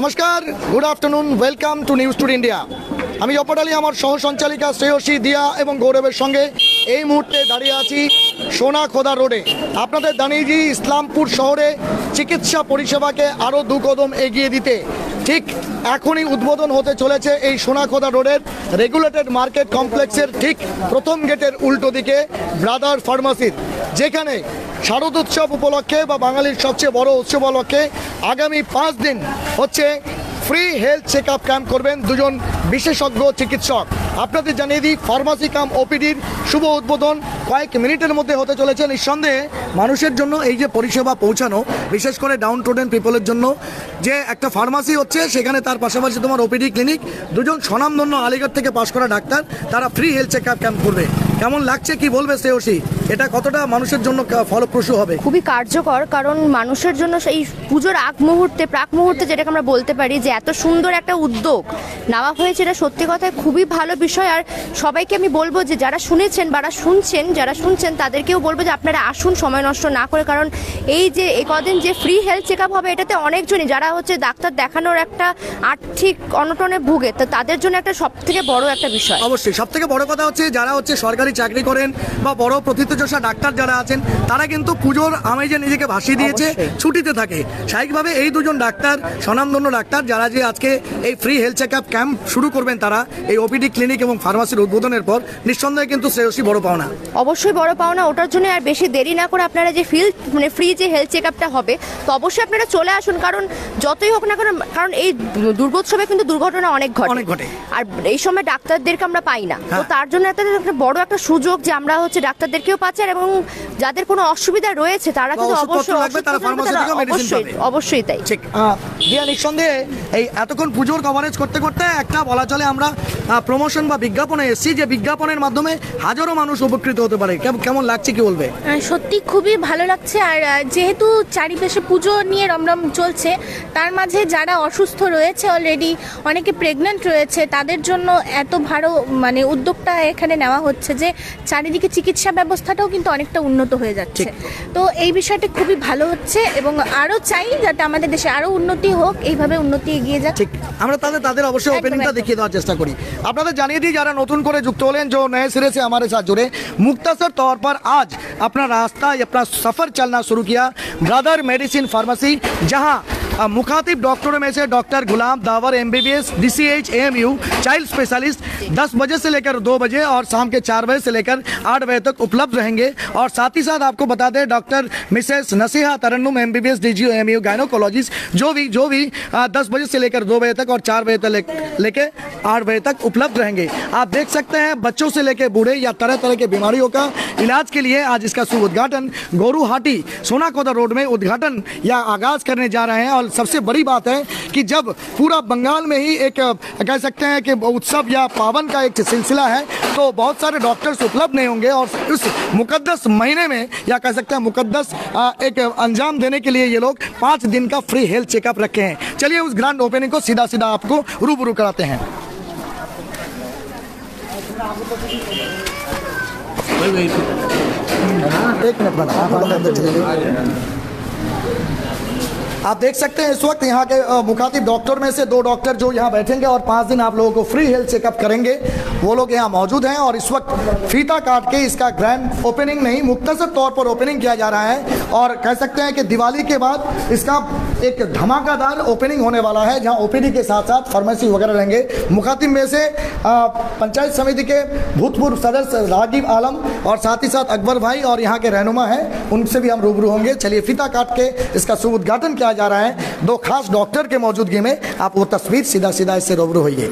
নমস্কার, good afternoon, welcome to news today India. আমি জপটালি আমার সহ সঞ্চালিকা শ্রেয়সী, দিয়া এবং গৌরবের সঙ্গে এই মুহূর্তে দাঁড়িয়ে আছি সোনাখোদা রোডে। আপনাদের জানিয়ে দিই, ইসলামপুর শহরে চিকিৎসা পরিষেবাকে আরও দু কদম এগিয়ে দিতে ঠিক এখনই উদ্বোধন হতে চলেছে এই সোনাখোদা রোডের রেগুলেটেড মার্কেট কমপ্লেক্সের ঠিক প্রথম গেটের উল্টো দিকে ব্রাদার ফার্মাসির, যেখানে শারদোৎসব উপলক্ষে বা বাঙালির সবচেয়ে বড় উৎসব উপলক্ষে আগামী 5 দিন হচ্ছে free health check up camp করবেন দুজন বিশেষজ্ঞ চিকিৎসক। আপনাদের জানিয়ে দিই, ফার্মাসি কাম ওপিডির শুভ উদ্বোধন কয়েক মিনিটের মধ্যে হতে চলেছে। নিঃসন্দেহে মানুষের জন্য এই যে পরিষেবা পৌঁছানো, বিশেষ করে ডাউন টোডেন পিপলের জন্য, যে একটা ফার্মাসি হচ্ছে সেখানে তার পাশাপাশি তোমার ওপিডি ক্লিনিক, দুজন স্বনামধন্য আলিগড় থেকে পাশ করা ডাক্তার, তারা free health check up camp করবে। কেমন লাগছে, কি বলবে শ্রেয়সী? এটা কতটা মানুষের জন্য ফলপ্রসূ হবে? খুবই কার্যকর, কারণ মানুষের জন্য সেই পুজোর প্রাক মুহূর্তে যেটাকে আমরা বলতে পারি যে এত সুন্দর একটা উদ্যোগ নেওয়া হয়েছে, এটা সত্যি কথায় খুবই ভালো বিষয়। আর সবাইকে আমি বলবো যে যারা শুনছেন তাদেরকেও বলবো যে আপনারা আসুন, সময় নষ্ট না করে, কারণ এই যে কদিন যে ফ্রি হেলথ চেক আপ হবে, এটাতে অনেকজনই যারা হচ্ছে ডাক্তার দেখানোর একটা আর্থিক অনটনে ভুগে, তো তাদের জন্য একটা সব থেকে বড় একটা বিষয়। অবশ্যই সব থেকে বড় কথা হচ্ছে যারা হচ্ছে সরকারি চাকরি করেন বা বড় প্রথিতযশা ডাক্তার যারা আছেন, তারা কিন্তু পুজোর আমেজে নিজেকে ভাসিয়ে দিয়েছে, ছুটিতে থাকে। স্বাভাবিকভাবে এই দুজন ডাক্তার, স্বনামধন্য ডাক্তার, যারা যে আজকে এই free health check up camp শুরু করবেন, তারা এই ওপিডি ক্লিনিক এবং ফার্মাসির উদ্বোধনের পর নিঃসন্দেহে কিন্তু শ্রেয়সী বড় পাওনা। অবশ্যই বড় পাওনা। ওটার জন্য আর বেশি দেরি না করে আপনারা যে ফ্রি যে হেলথ চেক আপটা হবে, তো অবশ্যই আপনারা চলে আসুন, কারণ যতই হোক না কারণ এই দুর্গোৎসবে কিন্তু দুর্ঘটনা অনেক ঘটে, আর এই সময় ডাক্তারদেরকে আমরা পাই না। তো তার জন্য একটা বড় একটা সুযোগ যে আমরা হচ্ছে ডাক্তারদেরকেও পাচ্ছি, এবং যাদের কোনো অসুবিধা রয়েছে তারা কিন্তু অবশ্যই তাই। ঠিক দিয়া, নিঃসন্দেহে এই এতক্ষণ পুজোর কভারেজ করতে করতে একটা বলা চলে আমরা প্রমোশন বা বিজ্ঞাপনে এসেছি, যে বিজ্ঞাপনের মাধ্যমে হাজারো মানুষ উপকৃত হতে পারে। কেমন লাগছে, কি বলবে? সত্যি খুবই ভালো লাগছে। আর যেহেতু চারিপাশে পুজো নিয়ে রমরম চলছে, তার মাঝে যারা অসুস্থ রয়েছে, অলরেডি অনেকে প্রেগন্যান্ট রয়েছে, তাদের জন্য এত ভালো উদ্যোগটা এখানে নেওয়া হচ্ছে যে চারিদিকে চিকিৎসা ব্যবস্থাটাও কিন্তু অনেকটা উন্নত হয়ে যাচ্ছে। তো এই বিষয়টা খুবই ভালো হচ্ছে, এবং আরও চাই যাতে আমাদের দেশে আরও উন্নতি হোক, এইভাবে উন্নতি এগিয়ে যাচ্ছে। ঠিক, আমরা তাদের অবশ্যই ওপেনিংটা দেখিয়ে দেওয়ার চেষ্টা করি। আপনাদের জানিয়ে দিই, যারা নতুन করে যুक्त হলেন, जो नए सिरे से हमारे साथ जुड़े, मुख्तसर तौर पर आज अपना रास्ता अपना सफ़र चलना शुरू किया ब्रदर मेडिसिन फार्मेसी, जहां मुखातिब डॉक्टरों में से doctor Ghulam Dawar MBBS DCH AMU child specialist 10 बजे से लेकर 2 बजे और शाम के 4 बजे से लेकर 8 बजे तक उपलब्ध रहेंगे। और साथ ही साथ आपको बता दें, डॉक्टर मिसेस नसीहा तरन्नुम MBBS DGO AMU गायनोकोलॉजिस्ट जो भी 10 बजे से लेकर 2 बजे तक और 4 बजे तक लेके 8 बजे तक उपलब्ध रहेंगे। आप देख सकते हैं, बच्चों से लेकर बूढ़े या तरह तरह के बीमारियों का इलाज के लिए आज इसका शुभ उद्घाटन गोरूहाटी सोनाखोदा रोड में उद्घाटन या आगाज करने जा रहे हैं। और सबसे बड़ी बात है कि जब पूरा बंगाल में ही एक कह सकते हैं कि उत्सव या पावन का एक सिलसिला है, तो बहुत सारे डॉक्टर्स उपलब्ध नहीं होंगे, और उस मुकद्दस महीने में या कह सकते हैं मुकद्दस एक अंजाम देने के लिए ये लोग 5 दिन का फ्री हेल्थ चेकअप रखे हैं। चलिए उस ग्रैंड ओपनिंग को सीधा सीधा आपको रूबरू कराते हैं। एक मिनट बना, आप देख सकते हैं इस वक्त यहाँ के मुखातिब डॉक्टर में से 2 डॉक्टर जो यहाँ बैठेंगे और 5 दिन आप लोगों को फ्री हेल्थ चेकअप करेंगे, वो लोग यहाँ मौजूद हैं। और इस वक्त फीता काट के इसका ग्रैंड ओपनिंग नहीं, मुख्तसर तौर पर ओपनिंग किया जा रहा है। और कह सकते हैं कि दिवाली के बाद इसका एक धमाकादार ओपनिंग होने वाला है, जहाँ OPD के साथ साथ फार्मेसी वगैरह रहेंगे। मुखातिब में से पंचायत समिति के भूतपूर्व सदस्य राजीव आलम और साथ ही साथ अकबर भाई और यहाँ के रहनुमा हैं, उनसे भी हम रूबरू होंगे। चलिए फीता काट के इसका शुभ उद्घाटन किया जा रहा है 2 खास डॉक्टर के मौजूदगी में। आप वो तस्वीर सीधा सीधा इससे रूबरू होइए।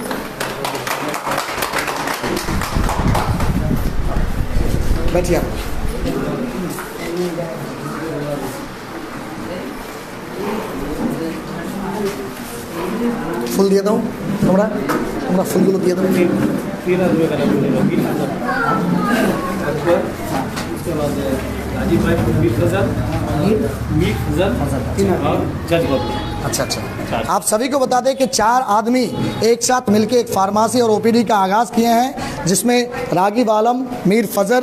बैठिए आप। फुल दिए दो, थोड़ा फुलगुलो दिए दो। अच्छा, आप सभी को बता दें कि 4 आदमी एक साथ मिलकर एक फार्मेसी और OPD का आगाज़ किए हैं, जिसमें रागिब आलम, मीर फजर,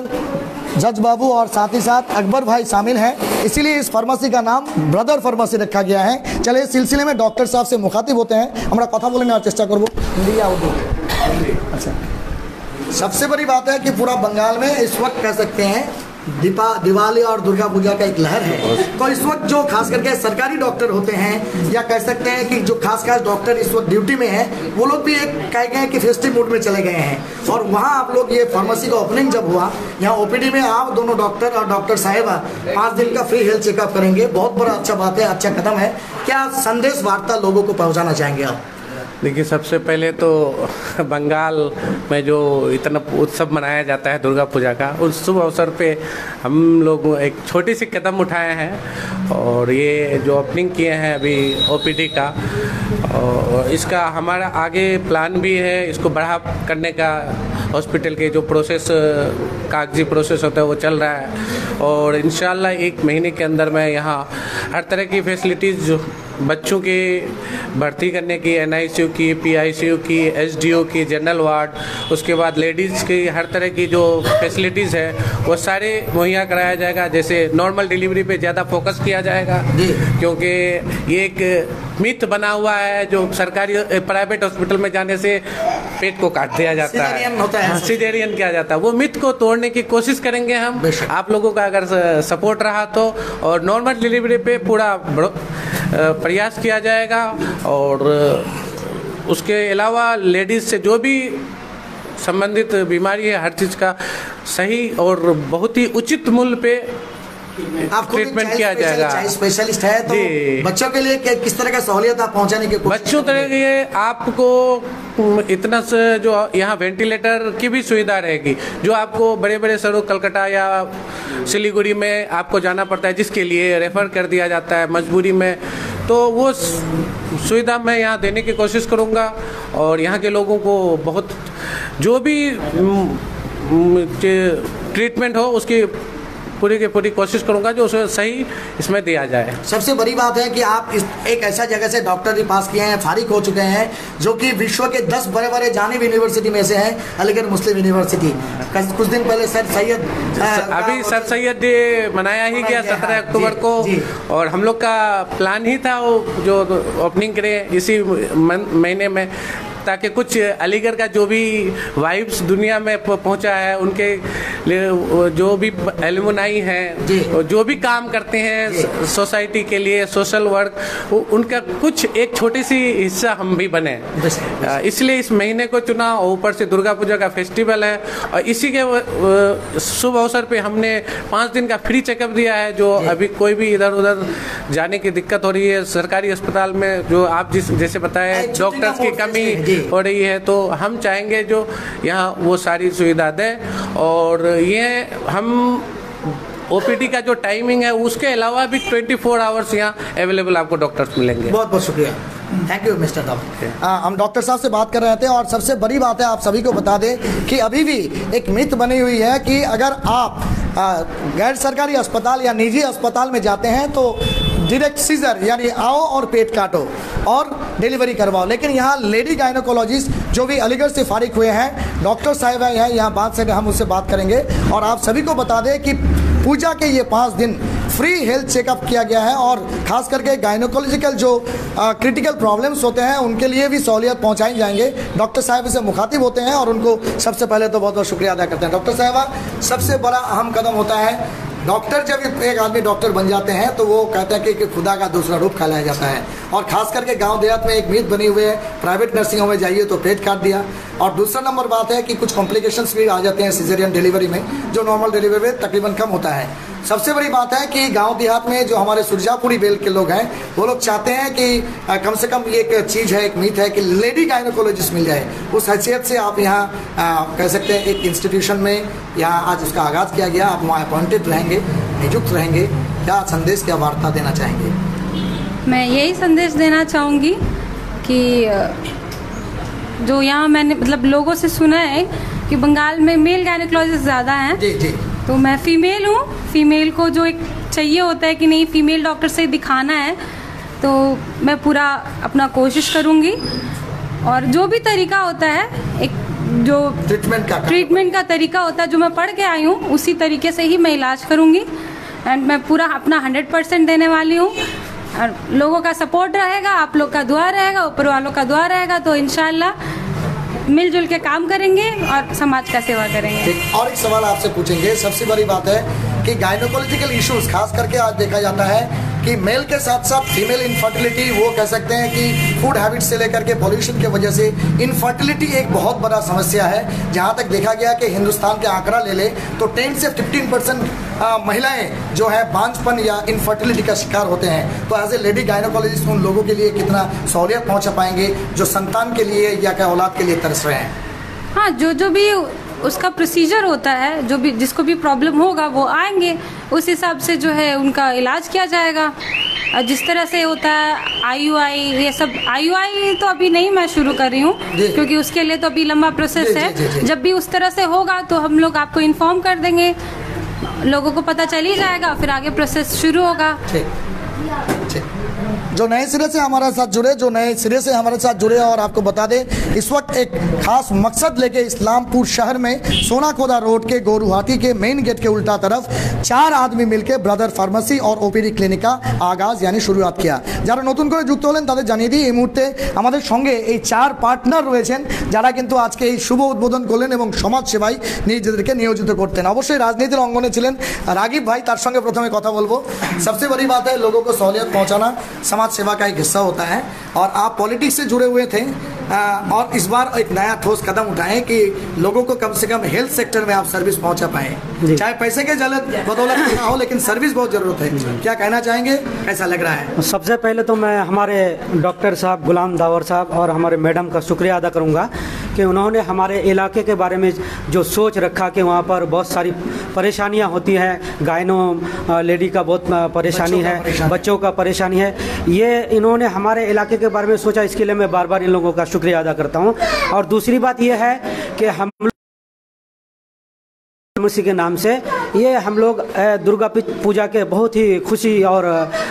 जज बाबू और साथ ही साथ अकबर भाई शामिल हैं, इसीलिए इस फार्मेसी का नाम ब्रदर फार्मेसी रखा गया है। चलिए इस सिलसिले में डॉक्टर साहब से मुखातिब होते हैं, हमरा कथा बोलने और चेष्टा करबो हिंदी या उर्दू। अच्छा, सबसे बड़ी बात है कि पूरा बंगाल में इस वक्त कह सकते हैं दिवाली और दुर्गा पूजा का एक लहर है, तो इस वक्त जो खास करके सरकारी डॉक्टर होते हैं या कह सकते हैं कि जो खास डॉक्टर इस वक्त ड्यूटी में है, वो लोग भी एक कह गए कि फेस्टिव मूड में चले गए हैं। और वहाँ आप लोग ये फार्मेसी का ओपनिंग जब हुआ, यहाँ ओपीडी में आप दोनों डॉक्टर और डॉक्टर साहिबा 5 दिन का फ्री हेल्थ चेकअप करेंगे, बहुत बड़ा अच्छा बात है, अच्छा कदम है। क्या संदेश वार्ता लोगों को पहुँचाना चाहेंगे आप? देखिए, सबसे पहले तो बंगाल में जो इतना उत्सव मनाया जाता है दुर्गा पूजा का, उस शुभ अवसर पे हम लोग एक छोटी सी कदम उठाए हैं और ये जो ओपनिंग किए हैं अभी ओपीडी का, और इसका हमारा आगे प्लान भी है इसको बढ़ा करने का। हॉस्पिटल के जो प्रोसेस कागजी प्रोसेस होता है वो चल रहा है और इंशाल्लाह 1 महीने के अंदर मैं यहाँ हर तरह की फैसिलिटीज़ बच्चों के भर्ती करने की, NICU की, PICU की, SDO की, जनरल वार्ड, उसके बाद लेडीज़ की हर तरह की जो फैसिलिटीज़ है वो सारे मुहैया कराया जाएगा। जैसे नॉर्मल डिलीवरी पे ज़्यादा फोकस किया जाएगा, क्योंकि ये एक मिथ बना हुआ है जो सरकारी प्राइवेट हॉस्पिटल में जाने से पेट को काट दिया जाता है, सिजेरियन किया जाता है। वो मिथ को तोड़ने की कोशिश करेंगे हम, आप लोगों का अगर सपोर्ट रहा तो, और नॉर्मल डिलीवरी पे पूरा प्रयास किया जाएगा। और उसके अलावा लेडीज़ से जो भी संबंधित बीमारी है हर चीज़ का सही और बहुत ही उचित मूल्य पे ट्रीटमेंट किया जाएगा। स्पेशलिस्ट है तो बच्चों के लिए किस तरह का सहूलियत आप पहुंचाने की कोशिश? बच्चों के लिए आपको इतना से जो यहाँ वेंटिलेटर की भी सुविधा रहेगी, जो आपको बड़े बड़े शहरों कलकत्ता या सिलीगुड़ी में आपको जाना पड़ता है, जिसके लिए रेफर कर दिया जाता है मजबूरी में, तो वो सुविधा मैं यहाँ देने की कोशिश करूँगा। और यहाँ के लोगों को बहुत जो भी ट्रीटमेंट हो उसकी पूरी की पूरी कोशिश करूंगा जो उसे सही इसमें दिया जाए। सबसे बड़ी बात है कि आप एक ऐसा जगह से डॉक्टरी पास किए हैं, फारिग हो चुके हैं, जो कि विश्व के 10 बड़े बड़े जानिब यूनिवर्सिटी में से है, अलीगढ़ मुस्लिम यूनिवर्सिटी। कुछ दिन पहले सर सैयद अभी सर सैयद डे मनाया ही गया 17 अक्टूबर को, और हम लोग का प्लान ही था वो जो ओपनिंग करें इसी महीने में, ताकि कुछ अलीगढ़ का जो भी वाइब्स दुनिया में पहुंचा है, उनके जो भी एलुमनाई हैं, जो भी काम करते हैं सोसाइटी के लिए, सोशल वर्क, उनका कुछ एक छोटी सी हिस्सा हम भी बने, इसलिए इस महीने को चुना। ऊपर से दुर्गा पूजा का फेस्टिवल है और इसी के शुभ अवसर पे हमने 5 दिन का फ्री चेकअप दिया है। जो अभी कोई भी इधर उधर जाने की दिक्कत हो रही है सरकारी अस्पताल में, जो आप जैसे बताए डॉक्टर्स की कमी हो रही है, तो हम चाहेंगे जो यहाँ वो सारी सुविधा दें। और ये हम OPD का जो टाइमिंग है उसके अलावा भी 24 आवर्स यहाँ अवेलेबल आपको डॉक्टर्स मिलेंगे। बहुत बहुत शुक्रिया, थैंक यू मिस्टर डॉक्टर। हम डॉक्टर साहब से बात कर रहे थे और सबसे बड़ी बात है आप सभी को बता दें कि अभी भी एक मिथ बनी हुई है कि अगर आप गैर सरकारी अस्पताल या निजी अस्पताल में जाते हैं तो डायरेक्ट सीजर यानी आओ और पेट काटो और डिलीवरी करवाओ, लेकिन यहाँ लेडी गायनोकोलॉजिस्ट जो भी अलीगढ़ से फारिग हुए हैं, डॉक्टर साहिब हैं यहाँ बात से, हम उससे बात करेंगे। और आप सभी को बता दें कि पूजा के ये 5 दिन फ्री हेल्थ चेकअप किया गया है और खास करके गायनोकोलॉजिकल जो क्रिटिकल प्रॉब्लम्स होते हैं उनके लिए भी सहूलियत पहुंचाई जाएंगे। डॉक्टर साहब इसे मुखातिब होते हैं और उनको सबसे पहले तो बहुत बहुत शुक्रिया अदा करते हैं। डॉक्टर साहबा, सबसे बड़ा अहम कदम होता है डॉक्टर, जब एक आदमी डॉक्टर बन जाते हैं तो वो कहते हैं कि खुदा का दूसरा रूप कहलाया जाता है, और खास करके गांव देहात में एक मीत बनी हुई है, प्राइवेट नर्सिंग होम में जाइए तो पेट काट दिया। और दूसरा नंबर बात है कि कुछ कॉम्प्लिकेशंस भी आ जाते हैं सिजेरियन डिलीवरी में, जो नॉर्मल डिलीवरी में तकरीबन कम होता है। सबसे बड़ी बात है कि गांव देहात में जो हमारे सुरजापुरी बेल के लोग हैं वो लोग चाहते हैं कि कम से कम ये एक चीज़ है, एक मीत है कि लेडी गायनोकोलॉजिस्ट मिल जाए। उस हैसियत से आप यहाँ कह सकते हैं एक इंस्टीट्यूशन में यहाँ आज उसका आगाज़ किया गया, आप वहाँ अपॉइंटेड रहेंगे, नियुक्त रहेंगे। क्या संदेश, क्या वार्ता देना चाहेंगे? मैं यही संदेश देना चाहूँगी कि जो यहाँ मैंने मतलब लोगों से सुना है कि बंगाल में मेल गायनोकोलॉजिस्ट ज़्यादा हैं। जी जी। तो मैं फीमेल हूँ, फीमेल को जो एक चाहिए होता है कि नहीं फीमेल डॉक्टर से दिखाना है, तो मैं पूरा अपना कोशिश करूँगी और जो भी तरीका होता है एक जो ट्रीटमेंट का तरीका होता है, जो मैं पढ़ के आई हूँ उसी तरीके से ही मैं इलाज करूँगी। एंड मैं पूरा अपना 100% देने वाली हूँ। और लोगों का सपोर्ट रहेगा, आप लोग का दुआ रहेगा, ऊपर वालों का दुआ रहेगा, तो इंशाल्लाह मिलजुल के काम करेंगे और समाज का सेवा करेंगे। और एक सवाल आपसे पूछेंगे, सबसे बड़ी बात है कि गायनोकोलॉजिकल इश्यूज खास करके आज देखा जाता है कि मेल के साथ साथ फीमेल इनफर्टिलिटी, वो कह सकते हैं कि फूड हैबिट से लेकर के पॉल्यूशन की वजह से इनफर्टिलिटी एक बहुत बड़ा समस्या है। जहां तक देखा गया कि हिंदुस्तान के आंकड़ा ले ले तो 10 से 15% महिलाएं जो है बांझपन या इनफर्टिलिटी का शिकार होते हैं। तो एज ए लेडी गायनोकोलॉजिस्ट उन लोगों के लिए कितना सहूलियत पहुंचा पाएंगे जो संतान के लिए या क्या औलाद के लिए तरस रहे हैं? हाँ, जो भी उसका प्रोसीजर होता है, जो भी जिसको भी प्रॉब्लम होगा वो आएंगे, उस हिसाब से जो है उनका इलाज किया जाएगा। और जिस तरह से होता है IUI, ये सब IUI तो अभी नहीं मैं शुरू कर रही हूँ क्योंकि उसके लिए तो अभी लंबा प्रोसेस है। जब भी उस तरह से होगा तो हम लोग आपको इन्फॉर्म कर देंगे, लोगों को पता चल ही जाएगा, फिर आगे प्रोसेस शुरू होगा। जो नए सिरे से हमारे साथ जुड़े और आपको बता दें इस वक्त एक खास मकसद लेके इस्लामपुर शहर में सोनाखोदा रोड के गोरुहाटी के मेन गेट के उल्टा तरफ 4 आदमी मिलके ब्रादार फार्मेसी और ओपीडी क्लिनिक का आगाज यानी शुरुआत किया। যারা নতুন করে যুক্ত হলেন তাদের জানিয়ে দিই এই মুহূর্তে আমাদের সঙ্গে এই 4 পার্টনার রয়েছেন যারা কিন্তু আজকে এই শুভ উদ্বোধন করলেন এবং সমাজ সেবায় নিজেদেরকে নিয়োজিত করতেন। অবশ্যই রাজনীতির অঙ্গনে ছিলেন রাগিব ভাই, তার সঙ্গে প্রথমে কথা বলবো। सबसे बड़ी बात है लोगों को सहूलियत पहुंचाना समाज सेवा का एक हिस्सा होता है और आप पॉलिटिक्स से जुड़े हुए थे और इस बार एक नया ठोस कदम उठाएं कि लोगों को कम से कम हेल्थ सेक्टर में आप सर्विस पहुंचा पाएं, चाहे पैसे के बदौलत ना हो लेकिन सर्विस बहुत जरूरत है। क्या कहना चाहेंगे, कैसा लग रहा है? सबसे पहले तो मैं हमारे डॉक्टर साहब गुलाम दावर साहब और हमारे मैडम का शुक्रिया अदा करूंगा कि उन्होंने हमारे इलाके के बारे में जो सोच रखा कि वहाँ पर बहुत सारी परेशानियाँ होती हैं, गायनो लेडी का बहुत परेशानी है, बच्चों का परेशानी है, ये इन्होंने हमारे इलाके के बारे में सोचा। इसके लिए मैं बार बार इन लोगों का शुक्रिया अदा करता हूँ। और दूसरी बात यह है कि हम फार्मेसी के नाम से ये हम लोग दुर्गा पूजा के बहुत ही खुशी और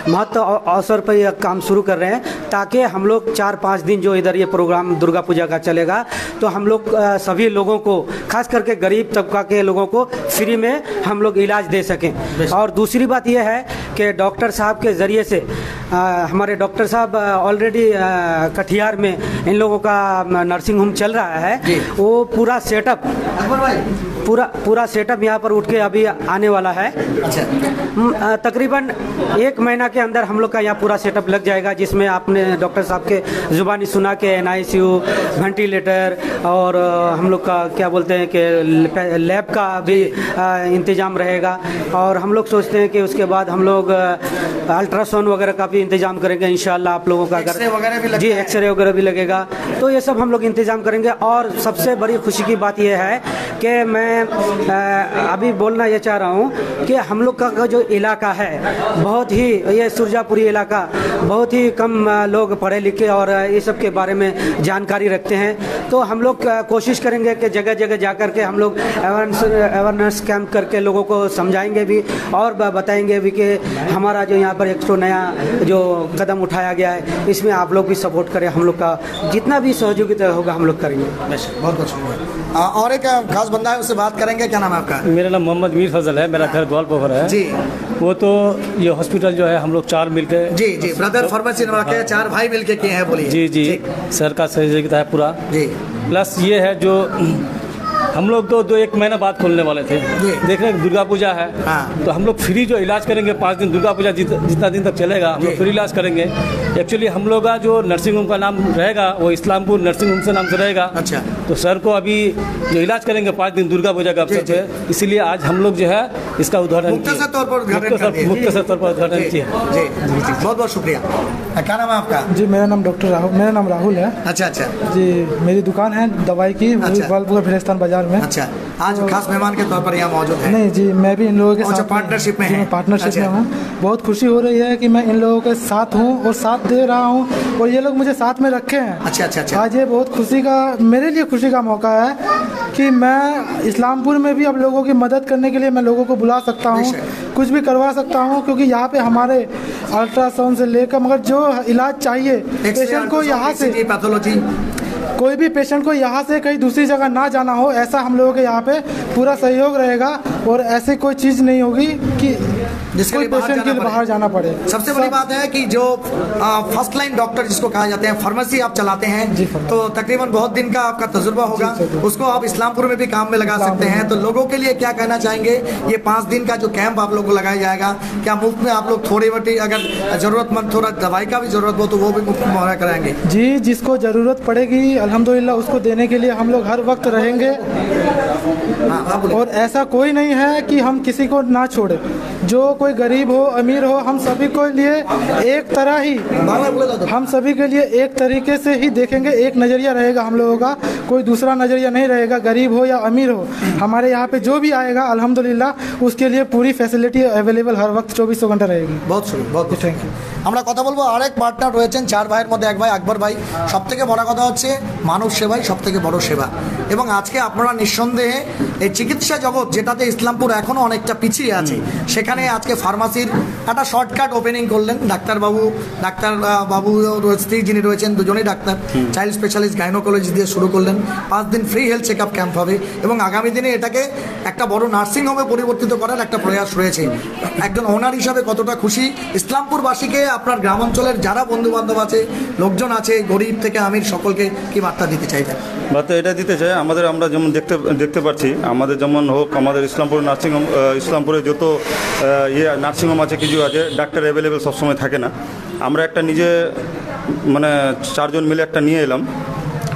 महत्व अवसर पर यह काम शुरू कर रहे हैं ताकि हम लोग 4-5 दिन जो इधर ये प्रोग्राम दुर्गा पूजा का चलेगा तो हम लोग सभी लोगों को खास करके गरीब तबका के लोगों को फ्री में हम लोग इलाज दे सकें। और दूसरी बात यह है कि डॉक्टर साहब के ज़रिए से हमारे डॉक्टर साहब ऑलरेडी कटिहार में इन लोगों का नर्सिंग होम चल रहा है, वो पूरा सेटअप पूरा सेटअप यहाँ पर उठ के अभी आने वाला है। अच्छा। तकरीबन 1 महीना के अंदर हम लोग का यहाँ पूरा सेटअप लग जाएगा, जिसमें आपने डॉक्टर साहब के जुबानी सुना के NICU, वेंटिलेटर और हम लोग का क्या बोलते हैं कि लैब का भी इंतज़ाम रहेगा। और हम लोग सोचते हैं कि उसके बाद हम लोग अल्ट्रासाउंड वगैरह का भी इंतज़ाम करेंगे इंशाल्लाह। आप लोगों का अगर जी एक्सरे वगैरह भी लगेगा तो ये सब हम लोग इंतज़ाम करेंगे। और सबसे बड़ी खुशी की बात यह है कि मैं अभी बोलना ये चाह रहा हूँ कि हम लोग का जो इलाका है बहुत ही, ये सुरजापुरी इलाका बहुत ही कम लोग पढ़े लिखे और ये सब के बारे में जानकारी रखते हैं। तो हम लोग कोशिश करेंगे कि जगह जगह जा कर के हम लोग अवेयरनेस कैंप करके लोगों को समझाएंगे भी और बताएंगे भी कि हमारा जो यहाँ पर एक तो नया जो कदम उठाया गया है इसमें आप लोग भी सपोर्ट करें। हम लोग का जितना भी सहयोगिता होगा हम लोग करेंगे। बहुत बहुत शुक्रिया। और एक खास बंदा है, उससे बात करेंगे। क्या नाम है आपका? मेरा नाम मोहम्मद मीर फजल है, मेरा घर ग्वालपोखर है जी। वो तो ये हॉस्पिटल जो है हम लोग 4 मिलके जी ब्रदर फार्मेसी 4 भाई मिलके किए हैं। बोलिए। जी सर का सहयोगिता है पूरा जी। प्लस ये है जो हम लोग तो 1 महीना बाद खोलने वाले थे, देख रहे हैं दुर्गा पूजा है। हाँ। तो हम लोग फ्री जो इलाज करेंगे 5 दिन दुर्गा पूजा जितना दिन तक चलेगा हम लोग फ्री इलाज करेंगे। एक्चुअली हम लोग का जो नर्सिंग होम का नाम रहेगा वो इस्लामपुर नर्सिंग होम से नाम से रहेगा। अच्छा। तो सर को अभी जो इलाज करेंगे 5 दिन दुर्गा पूजा का अवसर पे, इसीलिए आज हम लोग जो है इसका उद्घाटन मुख्तसर तौर पर उद्घाटन किया। बहुत बहुत शुक्रिया। क्या नाम है आपका? जी मेरा नाम राहुल है। अच्छा जी, मेरी दुकान है दवाई की ग्वालपोखर फिलिस्तान बाजार में। अच्छा, आज खास मेहमान के तौर पर यहाँ मौजूद है? नहीं जी, मैं भी इन लोगों के साथ पार्टनरशिप में हूँ। बहुत खुशी हो रही है कि मैं इन लोगों के साथ हूँ और साथ दे रहा हूँ और ये लोग मुझे साथ में रखे हैं। अच्छा। आज ये बहुत मेरे लिए खुशी का मौका है कि मैं इस्लामपुर में भी अब लोगों की मदद करने के लिए मैं लोगों को बुला सकता हूँ, कुछ भी करवा सकता हूँ, क्योंकि यहाँ पे हमारे अल्ट्रासाउंड से लेकर मगर जो इलाज चाहिए पेशेंट को यहाँ से कोई भी पेशेंट को यहाँ से कहीं दूसरी जगह ना जाना हो, ऐसा हम लोगों के यहाँ पे पूरा सहयोग रहेगा और ऐसी कोई चीज़ नहीं होगी कि जिसके कोई लिए पेशेंट के लिए बाहर जाना पड़े। सबसे बड़ी बात है कि जो फर्स्ट लाइन डॉक्टर जिसको कहा जाते हैं, फार्मेसी आप चलाते हैं, तो तकरीबन बहुत दिन का आपका तजुर्बा होगा, उसको आप इस्लामपुर में भी काम में लगा सकते हैं। तो लोगों के लिए क्या कहना चाहेंगे, ये 5 दिन का जो कैंप आप लोग को लगाया जाएगा, क्या मुफ्त में आप लोग थोड़ी मोटी अगर जरूरतमंद थोड़ा दवाई का भी जरूरत हो तो वो भी मुफ्त में मुहैया कराएंगे? जी, जिसको ज़रूरत पड़ेगी अल्हम्दुलिल्लाह उसको देने के लिए हम लोग हर वक्त रहेंगे। और ऐसा कोई नहीं है कि हम किसी को ना छोड़े, जो कोई गरीब हो अमीर हो, हम सभी के लिए एक तरह ही, हम सभी के लिए एक तरीके से ही देखेंगे। एक नज़रिया रहेगा हम लोगों का, कोई दूसरा नज़रिया नहीं रहेगा। गरीब हो या अमीर हो, हमारे यहाँ पे जो भी आएगा अल्हम्दुलिल्लाह उसके लिए पूरी फैसिलिटी अवेलेबल हर वक्त 24 घंटा रहेगी। बहुत शुक्रिया, बहुत थैंक यू। আমরা কথা বলবো আরেক পার্টনার রয়েছেন 4 ভাইয়ের মধ্যে এক ভাই আকবর ভাই। সবথেকে বড় কথা হচ্ছে মানব সেবাই সবথেকে বড় সেবা, এবং আজকে আপনারা নিঃসন্দেহে এই চিকিৎসা জগৎ যেটাতে ইসলামপুর এখনো অনেকটা পিছিয়ে আছে, সেখানে আজকে ফার্মাসির একটা শর্টকাট ওপেনিং করলেন ডাক্তার বাবু স্ত্রী যিনি রয়েছেন, দুজনেই ডাক্তার, চাইল্ড স্পেশালিস্ট গাইনোকোলজি দিয়ে শুরু করলেন। 5 দিন free health check up camp হবে এবং আগামী দিনে এটাকে একটা বড় নার্সিং হোমে পরিবর্তিত করার একটা প্রয়াস রয়েছে। একজন ওনার হিসাবে কতটা খুশি, ইসলামপুরবাসীকে আপনার গ্রামাঞ্চলের যারা বন্ধু বান্ধব আছে, লোকজন আছে, গরিব থেকে আমির, সকলকে কি বার্তা দিতে চাইবেন? বার্তা এটা দিতে চাই, আমরা যেমন দেখতে পাচ্ছি, আমাদের যেমন হোক, আমাদের ইসলামপুর নার্সিংহোম, ইসলামপুরে যত নার্সিংহোম আছে, কিছু আছে, ডাক্তার অ্যাভেলেবেল সবসময় থাকে না। আমরা একটা নিজে 4 জন মিলে একটা নিয়ে এলাম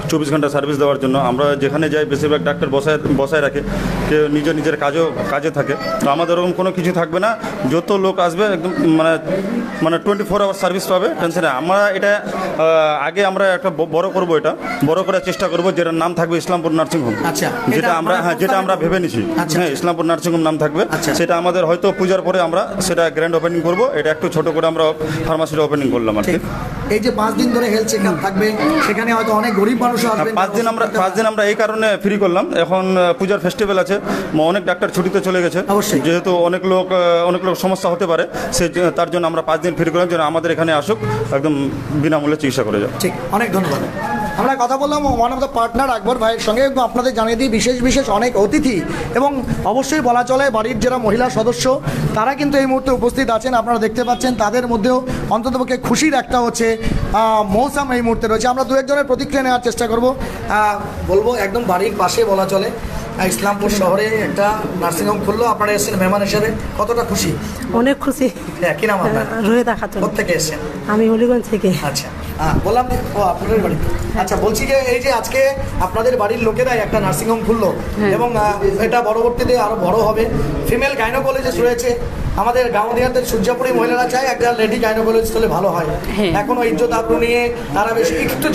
24 ঘন্টা সার্ভিস দেওয়ার জন্য। আমরা যেখানে যাই বেশিরভাগ ডাক্তার বসায় রাখে, কেউ নিজের কাজে থাকে। তো আমাদের ওরকম কোনো কিছু থাকবে না, যত লোক আসবে একদম 24 আওয়ার সার্ভিস পাবে, টেনশনে। আমরা এটা আগে আমরা একটা বড় করব, এটা বড় করার চেষ্টা করব, যেটার নাম থাকবে ইসলামপুর নার্সিংহোম। আচ্ছা, যেটা আমরা ভেবে নিছি, হ্যাঁ, ইসলামপুর নার্সিংহোম নাম থাকবে। সেটা আমাদের হয়তো পূজার পরে আমরা সেটা গ্র্যান্ড ওপেনিং করব। এটা একটু ছোট করে আমরা ফার্মাসির ওপেনিং করলাম আর কি। এই যে 5 দিন ধরে হেলথ চেকআপ থাকবে, সেখানে হয়তো অনেক গরিব মানুষ আসবে। 5 দিন আমরা এই কারণে ফ্রি করলাম, এখন পূজার ফেস্টিভ্যাল আছে, অনেক ডাক্তার ছুটিতে চলে গেছে, যেহেতু অনেক লোক সমস্যা হতে পারে, তার জন্য আমরা 5 দিন ফ্রি করলাম, যেন আমাদের এখানে আসুক, একদম বিনামূল্যে চিকিৎসা করে যাও। ঠিক, অনেক ধন্যবাদ। আমরা কথা বললাম ওয়ান অফ দ্য পার্টনার আকবর ভাইয়ের সঙ্গে। আপনাদের জানিয়ে দিই, বিশেষ অনেক অতিথি এবং অবশ্যই বলা চলে বাড়ির যারা মহিলা সদস্য তারা কিন্তু এই মুহূর্তে উপস্থিত আছেন। আপনারা দেখতে পাচ্ছেন তাদের মধ্যেও অন্ততপক্ষে খুশির একটা হচ্ছে মৌসুম এই মুহূর্তে রয়েছে। আমরা 2-1 প্রতিক্রিয়া নেওয়ার চেষ্টা করব। বলবো একদম বাড়ির পাশে বলা চলে ইসলামপুর শহরে একটা নার্সিংহোম খুললো, আপনারা এসেছেন মেহমান হিসেবে, কতটা খুশি? অনেক খুশি। কি নাম আপনার? রোহিতা খাতুন। কোথা থেকে এসেছেন? আমি হলিগঞ্জ থেকে। আচ্ছা, বললাম ও আপনাদের বাড়ি। আচ্ছা, বলছি যে এই যে আজকে আপনাদের বাড়ির লোকেরাই একটা নার্সিংহোম খুললো এবং এটা পরবর্তীতে আরো বড় হবে, ফিমেল গাইনোকোলজিস্ট রয়েছে। আমাদের গাঁওদিয়াদের সূর্যাপুরি মহিলারা চায় একটা লেডি গাইনোকোলজিস্ট হলে ভালো হয়। এখনো ইজ্জত আবরু নিয়ে তারা বেশি একটু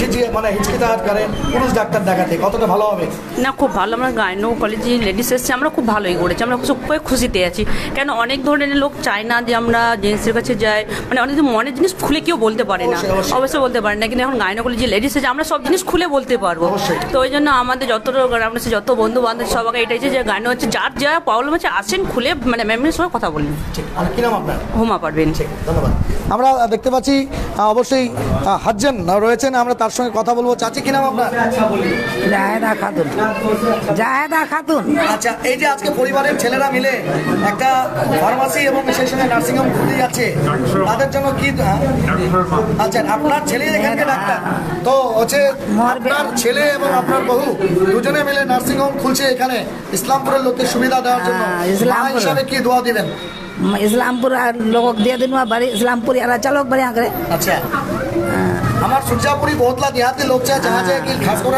হিচকিচাহাট করে পুরুষ ডাক্তার দেখাতে, কতটা ভালো হবে? না, খুব ভালো। আমরা গাইনোকোলজি লেডিস এসছে, আমরা খুব ভালোই করেছি, আমরা খুব খুশিতে আছি। কেন অনেক ধরনের লোক চায় না যে আমরা জেন্টসের কাছে যাই, অনেক মনের জিনিস খুলে কেউ বলতে পারে না, অবশ্যই বলতে পারে না, কিন্তু এখন গাইনোকোলজি লেডিস এসে আমরা সব জিনিস খুলে বলতে পারবো। তো ওই জন্য আমাদের যত বন্ধু বান্ধব সবাই এটাই যে গাইনো হচ্ছে, যার যা প্রবলেম আছে আসেন, খুলে ম্যামের সঙ্গে কথা বলবেন। কি নাম আপনার? হুমা পারবেন। ধন্যবাদ। আমরা দেখতে পাচ্ছি অবশ্যই হাজ্জান রয়েছেন, আমরা তার সঙ্গে কথা বলবো। চাচি, কি নাম আপনার? জাহেদা খাতুন। জাহেদা খাতুন। আচ্ছা, এই যে আজকে পরিবারের ছেলেরা মিলে একটা ফার্মাসি এবং সেই সঙ্গে নার্সিংহোম খুলতে যাচ্ছে, তাদের জন্য কি? আচ্ছা, আপনার ছেলে এখানকার ডাক্তার, তো হচ্ছে আপনার ছেলে এবং আপনার বহু দুজনে মিলে নার্সিংহোম খুলছে এখানে ইসলামপুরের লোকের সুবিধা দেওয়ার জন্য, হিসাবে কি দোয়া দিবেন? इस्लामपुर लोग दे दिन बड़ी इस्लामपुर यारा चलो बढ़िया करे। अच्छा, हमार सुरजापुरी बहुत ला देहाती लोग चाहे जहाँ से कि खास कर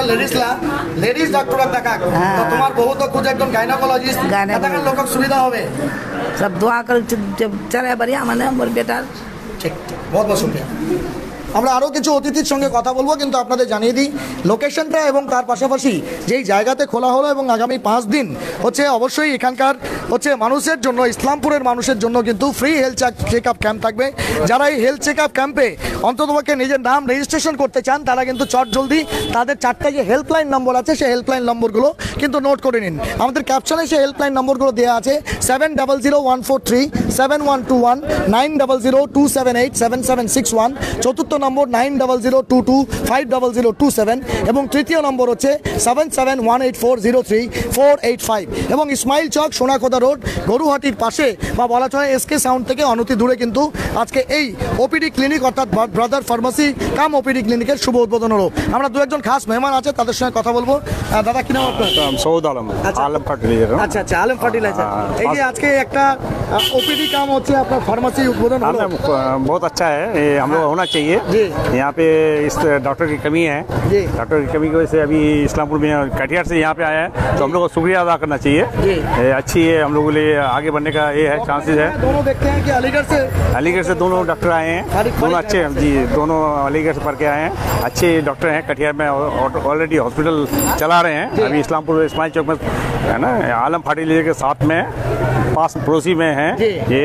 लेडीज डॉक्टर দেখা তো তোমার বহু তো খুঁজে একজন গাইনোকোলজিস্ট এতখান লোক সুবিধা হবে। सब दुआ कर चले बढ़िया মানে মোর বেটার। ঠিক, বহুত বহুত শুকরিয়া। আমরা আরও কিছু অতিথির সঙ্গে কথা বলবো, কিন্তু আপনাদের জানিয়ে দিই লোকেশনটা এবং তার পাশাপাশি যেই জায়গাতে খোলা হলো এবং আগামী 5 দিন হচ্ছে অবশ্যই এখানকার হচ্ছে মানুষের জন্য, ইসলামপুরের মানুষের জন্য কিন্তু free health check up camp থাকবে। যারা এই হেলথ চেক আপ ক্যাম্পে অন্ততপক্ষে নিজের নাম রেজিস্ট্রেশন করতে চান তারা কিন্তু জলদি তাদের 4টা যে হেল্পলাইন নম্বর আছে সেই হেল্পলাইন নম্বরগুলো কিন্তু নোট করে নিন। আমাদের ক্যাপশনে সেই হেল্পলাইন নম্বরগুলো দেওয়া আছে 7001437121, 9002787761, চতুর্থ নম্বর 9002250027 এবং তৃতীয় নম্বর হচ্ছে 7718403485 এবং ইসমাইল চক সোনাখোদা রোড গরুহাটির পাশে বা বলা চলে এসকে সাউন্ড থেকে অনতি দূরে কিন্তু আজকে এই ওপিডি ক্লিনিক অর্থাৎ ব্রাদার ফার্মাসি কাম ওপিডি ক্লিনিকের শুভ উদ্বোধন হলো। আমরা দু একজন খাস মেহমান আছে তাদের সঙ্গে কথা বলবো। দাদা কি নাম আপনার? সৌদ আলম, আলম ফার্টিলাইজার। আচ্ছা আচ্ছা, আলম ফার্টিলাইজার। এই যে আজকে একটা ओपीडी काम होते हैं, अपना फार्मेसी उद्बोधन हो, बहुत अच्छा है, ये हम लोग होना चाहिए। यहाँ पे इस डॉक्टर की कमी है, डॉक्टर की कमी की वजह से अभी इस्लामपुर में कटिहार से यहाँ पे आया है, तो हम लोग को शुक्रिया अदा करना चाहिए। अच्छी है, हम लोगों के लिए आगे बढ़ने का ये है चांसेस है। दोनों देखते हैं कि अलीगढ़ से दोनों डॉक्टर आए हैं, दोनों अच्छे जी, दोनों अलीगढ़ से पढ़ के आए हैं, अच्छे डॉक्टर हैं। कटिहार में ऑलरेडी हॉस्पिटल चला रहे हैं, अभी इस्लामपुर इस्माइल चौक में है ना, आलम फार्टिलाइजर के साथ में पास पड़ोसी में है ये,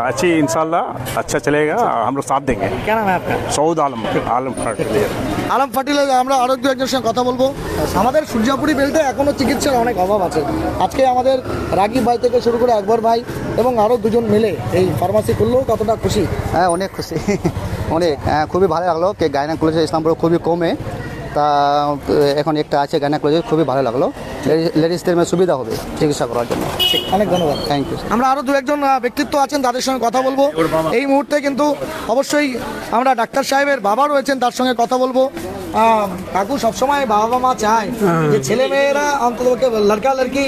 अच्छी इंशाल्लाह अच्छा चलेगा, हम लोग साथ देंगे। क्या नाम है आपका? सऊद आलम, आलम फार्टिलाइजर। আলম ফার্টিলাইজার। আমরা আরো দু একজনের সঙ্গে কথা বলবো। আমাদের সূর্যাপুরি বেল্টে এখনো চিকিৎসার অনেক অভাব আছে। আজকে আমাদের রাগিব ভাই থেকে শুরু করে আকবর ভাই এবং আরো দুজন মিলে এই ফার্মাসি খুললো, কতটা খুশি? হ্যাঁ অনেক খুশি, অনেক খুবই ভালো লাগলো। কে গাইনোকোলজি ইসলামপুরে খুবই কমে, তা এখন একটা আছে গাইনোকোলজি, খুবই ভালো লাগলো। লেডিসদের সুবিধা হবে চিকিৎসা করার জন্য। অনেক ধন্যবাদ, থ্যাংক ইউ। আমরা আরো দু একজন ব্যক্তিত্ব আছেন তাদের সঙ্গে কথা বলবো। এই মুহূর্তে কিন্তু অবশ্যই আমরা ডাক্তার সাহেবের বাবা রয়েছেন তার সঙ্গে কথা বলবো। কাকু সবসময় বাবা মা চায় যে ছেলে মেয়েরা অন্তত लड़का लड़की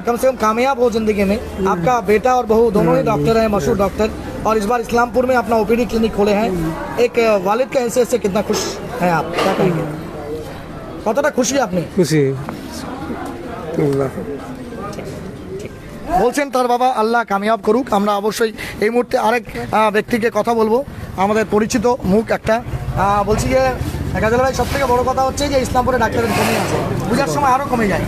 कम से कम कामयाब हो जिंदगी में। आपका बेटा और बहू दोनों ही डॉक्टर हैं, मशहूर डॉक्टर, और इस बार इस्लामपुर में अपना ओपीडी क्लिनिक खोले हैं। एक वालिद के हैसियत से कितना खुश हैं आप, क्या कहेंगे? কতটা খুশি আপনি? খুশি বলছেন তার বাবা আল্লাহ কামিয়াব করুক। আমরা অবশ্যই এই মুহূর্তে আরেক ব্যক্তিকে কথা বলবো, আমাদের পরিচিত মুখ একটা। বলছি যে গাজল ভাই, সব থেকে বড় কথা হচ্ছে যে ইসলামপুরে ডাক্তারের কমে আছে, পূজার সময় আরো কমে যায়।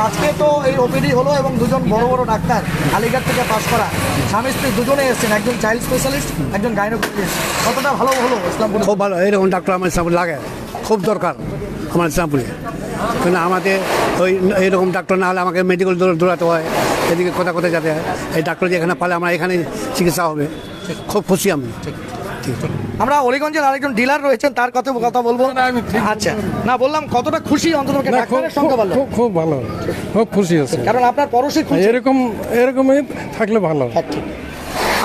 আজকে তো এই ওপিডি হলো এবং দুজন বড় বড় ডাক্তার আলিগড় থেকে পাস করা স্বামী স্ত্রী দুজনে এসেছেন, একজন চাইল্ড স্পেশালিস্ট, একজন গাইনোকোলজিস্ট। কতটা ভালো হলো ইসলামপুরে? খুব ভালো, এরকম ডাক্তার আমার ইসলামপুরে লাগে, খুব দরকার আমার ইসলামপুরে। কিন্তু আমাদের ওই এইরকম ডাক্তার না হলে আমাকে মেডিকেল দৌড়াতে হয়, এদিকে কোথায় কোথায় যেতে হয়। এই ডাক্তার যেখানে পালে আমরা এখানে চিকিৎসা হবে, খুব খুশি আমি। আমরা অলিগঞ্জের আরেকজন ডিলার রয়েছেন তার কথা বলবো। আচ্ছা, না বললাম কতটা খুশি অন্তত ডাক্তারের সঙ্গে ভালো, খুব ভালো, খুব খুশি আছে, কারণ আপনার পড়োশি এরকমই থাকলে ভালো।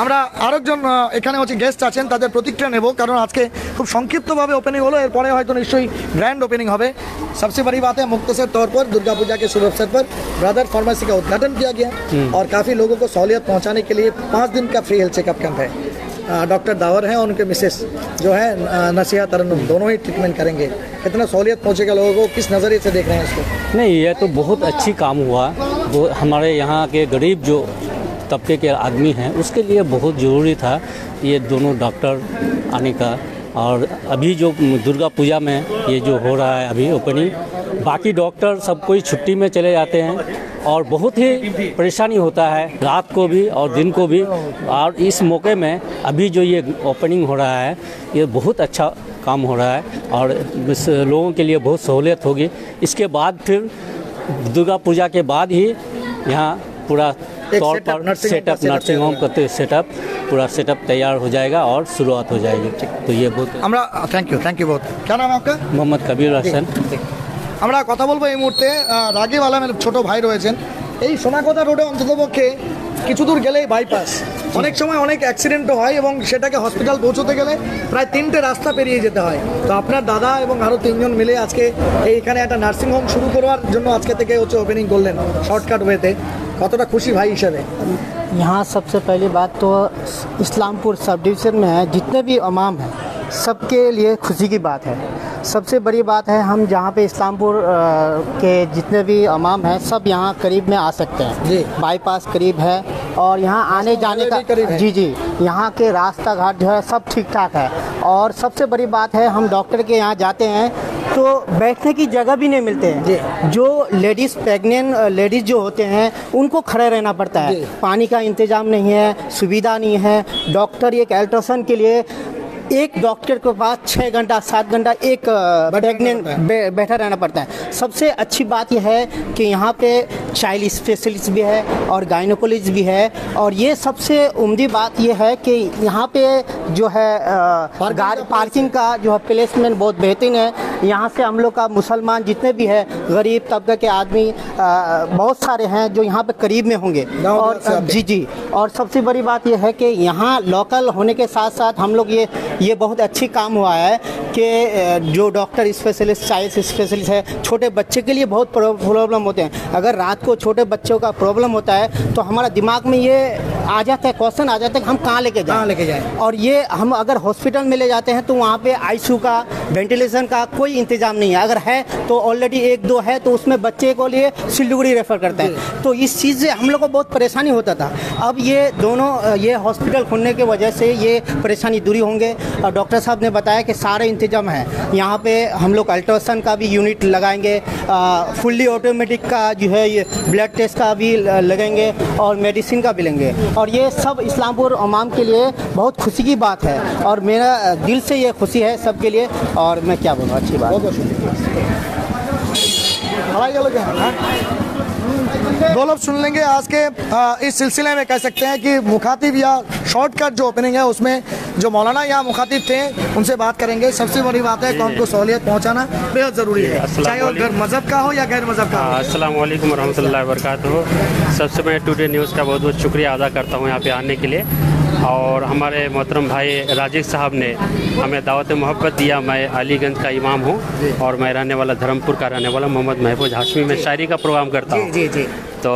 আমরা আরেকজন এখানে হচ্ছে গেস্ট আছেন, তাদের প্রতিক্রিয়া নেব, কারণ আজকে খুব সংক্ষিপ্তভাবে ওপেনিং হলো, এরপরে হয়তো নিশ্চয়ই গ্র্যান্ড ओपनिंग হবে। सबसे बड़ी बात है मुख्तसर तौर पर दुर्गा पूजा के शुभ अवसर पर ब्रदर फार्मेसी का उद्घाटन किया गया और काफ़ी लोगों को सहूलियत पहुंचाने के लिए 5 दिन का फ्री हेल्थ चेकअप कैंप है। डॉक्टर दावर हैं और उनके मिसेस जो है नसीहा तरन्नुम, दोनों ही ट्रीटमेंट करेंगे। कितना सहूलियत पहुंचेगा लोगों को, किस नज़रिए से देख रहे हैं इसको? नहीं, ये तो बहुत अच्छी काम हुआ। वो हमारे यहाँ के गरीब जो तबके के आदमी हैं उसके लिए बहुत ज़रूरी था ये दोनों डॉक्टर आने का। और अभी जो दुर्गा पूजा में ये जो हो रहा है अभी ओपनिंग, बाकी डॉक्टर सब कोई छुट्टी में चले जाते हैं और बहुत ही परेशानी होता है रात को भी और दिन को भी। और इस मौके में अभी जो ये ओपनिंग हो रहा है ये बहुत अच्छा काम हो रहा है और लोगों के लिए बहुत सहूलियत होगी। इसके बाद फिर दुर्गा पूजा के बाद ही यहाँ पूरा तौर पर सेटअप नर्सिंग होम का सेटअप पूरा सेटअप तैयार हो जाएगा और शुरुआत हो जाएगी। तो ये बहुत थैंक यू बहुत। क्या नाम है आपका? मोहम्मद कबीर हसन। আমরা কথা বলবো এই মুহূর্তে রাগিব আলমের ছোট ভাই রয়েছেন। এই সোনাকোদা রোডে অন্ততপক্ষে কিছু দূর গেলেই বাইপাস, অনেক সময় অনেক অ্যাক্সিডেন্টও হয় এবং সেটাকে হসপিটাল পৌঁছতে গেলে প্রায় 3টে রাস্তা পেরিয়ে যেতে হয়। তো আপনার দাদা এবং আরও 3জন মিলে আজকে এইখানে একটা নার্সিং হোম শুরু করার জন্য আজকে থেকে হচ্ছে ওপেনিং করলেন শর্টকাট ওয়েতে, কতটা খুশি ভাই হিসেবে? यहाँ सबसे पहली बात तो इस्लामपुर सब डिवीज़न में है जितने भी इमाम हैं सबके लिए खुशी की बात है। सबसे बड़ी बात है हम जहाँ पे इस्लामपुर के जितने भी इमाम हैं सब यहाँ करीब में आ सकते हैं जी, बाईपास करीब है और यहाँ आने जाने का जी यहाँ के रास्ता घाट जो है सब ठीक ठाक है। और सबसे बड़ी बात है हम डॉक्टर के यहाँ जाते हैं तो बैठने की जगह भी नहीं मिलते हैं। जो लेडीज़ प्रेग्नेंट लेडीज़ जो होते हैं उनको खड़े रहना पड़ता है, पानी का इंतज़ाम नहीं है, सुविधा नहीं है। डॉक्टर एक अल्ट्रासाउंड के लिए एक डॉक्टर के पास 6 घंटा 7 घंटा एक प्रेग्नेंट बैठा रहना पड़ता है। सबसे अच्छी बात यह है कि यहाँ पे चाइल्ड स्पेशलिस्ट भी है और गायनोकोलॉजिस्ट भी है। और ये सबसे उम्दी बात ये है कि यहाँ पे जो है पार्किंग का जो है प्लेसमेंट बहुत बेहतरीन है। यहाँ से हम लोग का मुसलमान जितने भी है, गरीब तबके के आदमी बहुत सारे हैं जो यहाँ पे करीब में होंगे। और जी और सबसे बड़ी बात यह है कि यहाँ लोकल होने के साथ साथ हम लोग ये बहुत अच्छी काम हुआ है कि जो डॉक्टर स्पेशलिस्ट, चाइल्ड स्पेशलिस्ट है, छोटे बच्चे के लिए बहुत प्रॉब्लम होते हैं। अगर रात को छोटे बच्चों का प्रॉब्लम होता है तो हमारा दिमाग में ये आ जाता है, क्वेश्चन आ जाता है कि हम कहाँ लेके जाएं। और ये हम अगर हॉस्पिटल में ले जाते हैं तो वहाँ पे आईसीयू का, वेंटिलेशन का कोई इंतजाम नहीं है। अगर है तो ऑलरेडी 1-2 है तो उसमें बच्चे को लिए सिलीगुड़ी रेफर करते हैं। तो इस चीज़ से हम लोग को बहुत परेशानी होता था। अब ये दोनों ये हॉस्पिटल खुलने की वजह से ये परेशानी दूरी होंगे। और डॉक्टर साहब ने बताया कि सारे इंतजाम है यहाँ पे। हम लोग अल्ट्रासाउंड का भी यूनिट लगाएंगे, फुल्ली ऑटोमेटिक का जो है ये ब्लड टेस्ट का भी लगेंगे और मेडिसिन का भी लेंगे। और ये सब इस्लामपुर अवाम के लिए बहुत खुशी की बात है और मेरा दिल से ये खुशी है सबके लिए। और मैं क्या बोलूँ, अच्छी बात। दो लोग सुन लेंगे आज के इस सिलसिले में। कह सकते हैं कि मुखातिब या शॉर्टकट जो ओपनिंग है उसमें जो मौलाना यहाँ मुखातिब थे उनसे बात करेंगे। सबसे बड़ी बात है कौम को सहूलियत पहुँचाना बेहद ज़रूरी है, चाहे वो मज़हब का हो या गैर मज़हब का हो। अस्सलाम वालेकुम रहमतुल्लाहि व बरकातुहू। सबसे मैं टुडे न्यूज़ का बहुत बहुत शुक्रिया अदा करता हूँ यहाँ पे आने के लिए। और हमारे मोहतरम भाई राजिक साहब ने हमें दावत मोहब्बत दिया। मैं अलीगंज का इमाम हूँ और मैं रहने वाला धर्मपुर का रहने वाला मोहम्मद महफूज हाशमी में शायरी का प्रोग्राम करता हूँ। तो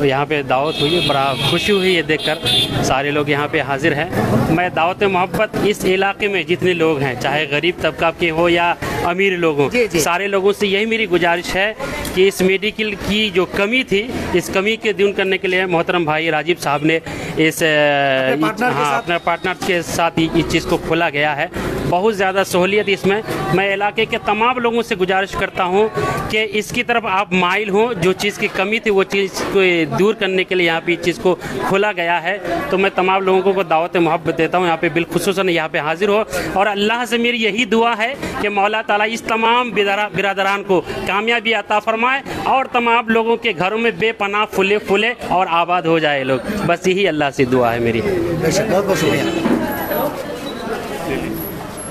यहाँ पे दावत हुई, बड़ा खुशी हुई ये देखकर। सारे लोग यहाँ पे हाजिर हैं। मैं दावत मोहब्बत इस इलाके में जितने लोग हैं, चाहे गरीब तबका के हो या अमीर लोग हों, सारे लोगों से यही मेरी गुजारिश है कि इस मेडिकल की जो कमी थी, इस कमी के दूर करने के लिए मोहतरम भाई राजीव साहब ने इस अपने पार्टनर के साथ इस चीज़ को खोला गया है। बहुत ज़्यादा सहूलियत इसमें। मैं इलाके के तमाम लोगों से गुजारिश करता हूँ कि इसकी तरफ आप माइल हों। जो चीज़ की कमी थी वो चीज़ को दूर करने के लिए यहाँ पे इस चीज़ को खोला गया है। तो मैं तमाम लोगों को दावत मोहब्बत देता हूँ यहाँ पे बिलखुसूसन यहाँ पे हाजिर हो। और अल्लाह से मेरी यही दुआ है कि मौला ताला इस तमाम बिरादरान को कामयाबी अता फरमाए और तमाम लोगों के घरों में बेपनाह फूले फूले और आबाद हो जाए लोग। बस यही अल्लाह से दुआ है मेरी। बहुत बहुत शुक्रिया।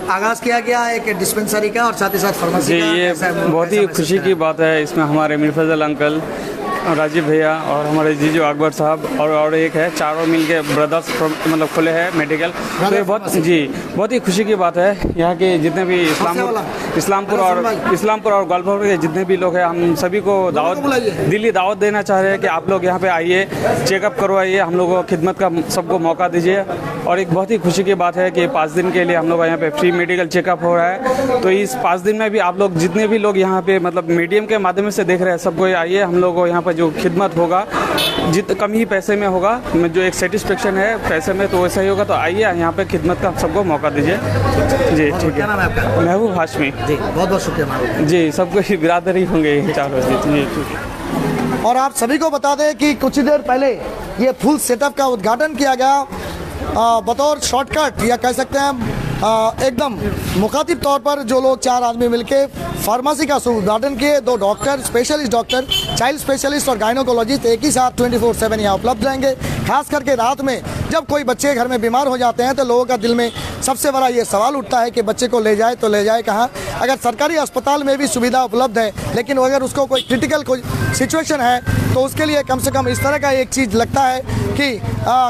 आगाज़ किया गया एक डिस्पेंसरी का और साथ ही साथ फार्मेसी का। ये बहुत ही खुशी की बात है। इसमें हमारे मीर फजल अंकल, राजीव भैया और हमारे जीजू अकबर साहब और एक है, चारों मिल के ब्रदर्स मतलब खुले हैं मेडिकल। तो ये बहुत ही खुशी की बात है। यहाँ के जितने भी इस्लामपुर और गोलपुर के जितने भी लोग हैं, हम सभी को दिल्ली दावत देना चाह रहे हैं कि आप लोग यहाँ पे आइए, चेकअप करवाइए, हम लोगों को खिदमत का सबको मौका दीजिए। और एक बहुत ही खुशी की बात है कि 5 दिन के लिए हम लोग यहाँ पे फ्री मेडिकल चेकअप हो रहा है। तो इस 5 दिन में भी आप लोग जितने भी लोग यहाँ पे मतलब मीडियम के माध्यम से देख रहे हैं, सबको आइए। हम लोग को यहाँ पर जो खिदमत होगा कम ही पैसे में होगा, जो एक सेटिस्फेक्शन है पैसे में, तो वैसा ही होगा। तो आइए यहाँ पे खिदमत का सबको मौका दीजिए। जी ठीक है। क्या नाम है आपका? महबूब हाशमी। जी बहुत बहुत शुक्रिया। जी सबको ही बिरादरी होंगे चारों। जी और आप सभी को बता दें कि कुछ देर पहले ये फुल सेटअप का उद्घाटन किया गया बतौर शॉर्टकट या कह सकते हैं एकदम मुखातिब तौर पर। जो लोग 4 आदमी मिलके फार्मेसी का उद्घाटन किए। 2 doctor, specialist doctor, child specialist और गायनोकोलॉजिस्ट एक ही साथ 24/7 यहाँ उपलब्ध रहेंगे। खास करके रात में जब कोई बच्चे घर में बीमार हो जाते हैं तो लोगों का दिल में सबसे बड़ा ये सवाल उठता है कि बच्चे को ले जाए तो ले जाए कहाँ। अगर सरकारी अस्पताल में भी सुविधा उपलब्ध है, लेकिन अगर उसको कोई क्रिटिकल कोई सिचुएशन है तो उसके लिए कम से कम इस तरह का एक चीज़ लगता है कि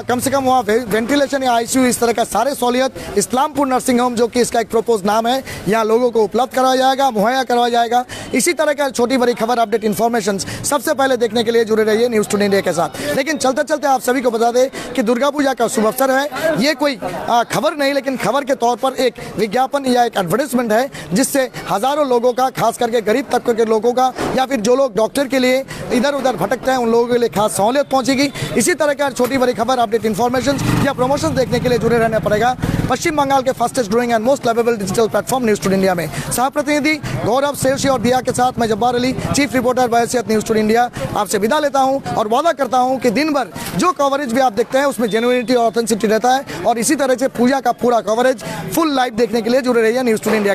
कम से कम वहाँ वेंटिलेशन या आईसीयू इस तरह का सारे सहूलियत इस्लामपुर नर्सिंग होम, जो कि इसका एक प्रपोज नाम है, यहाँ लोगों को उपलब्ध करवाया जाएगा, मुहैया करवाया जाएगा। इसी तरह का छोटी बड़ी खबर, अपडेट, इन्फॉर्मेशन सबसे पहले देखने के लिए जुड़े रहिए न्यूज़ टुडे इंडिया के साथ। लेकिन चलते चलते आप सभी को बता दें कि दुर्गा पूजा का शुभ अवसर है। ये कोई खबर नहीं, लेकिन खबर के तौर पर एक विज्ञापन या एक एडवर्टाइजमेंट है, जिससे हज़ारों लोगों का, खास करके गरीब तबके के लोगों का या फिर जो लोग डॉक्टर के लिए इधर उधर भटकते हैं उन लोगों के लिए खास सहूलियत पहुंचेगी। इसी तरह का छोटी बड़ी खबर, अपडेट, इन्फॉर्मेशन या प्रमोशन देखने के लिए जुड़े रहना पड़ेगा पश्चिम बंगाल के fastest growing and most lovable digital platform news today India में। सह प्रतिनिधि गौरव, सेवशी और दिया के साथ मैं जब्बार अली, चीफ रिपोर्टर बहैसियत न्यूज़ टुडे इंडिया, आपसे विदा लेता हूं और वादा करता हूं कि दिन भर जो कवरेज भी आप देखते हैं उसमें जेन्युइनिटी और ऑथेंटिसिटी रहता है। और इसी तरह से पूजा का पूरा कवरेज फुल लाइव देखने के लिए जुड़े रहिए न्यूज़ टुडे इंडिया के।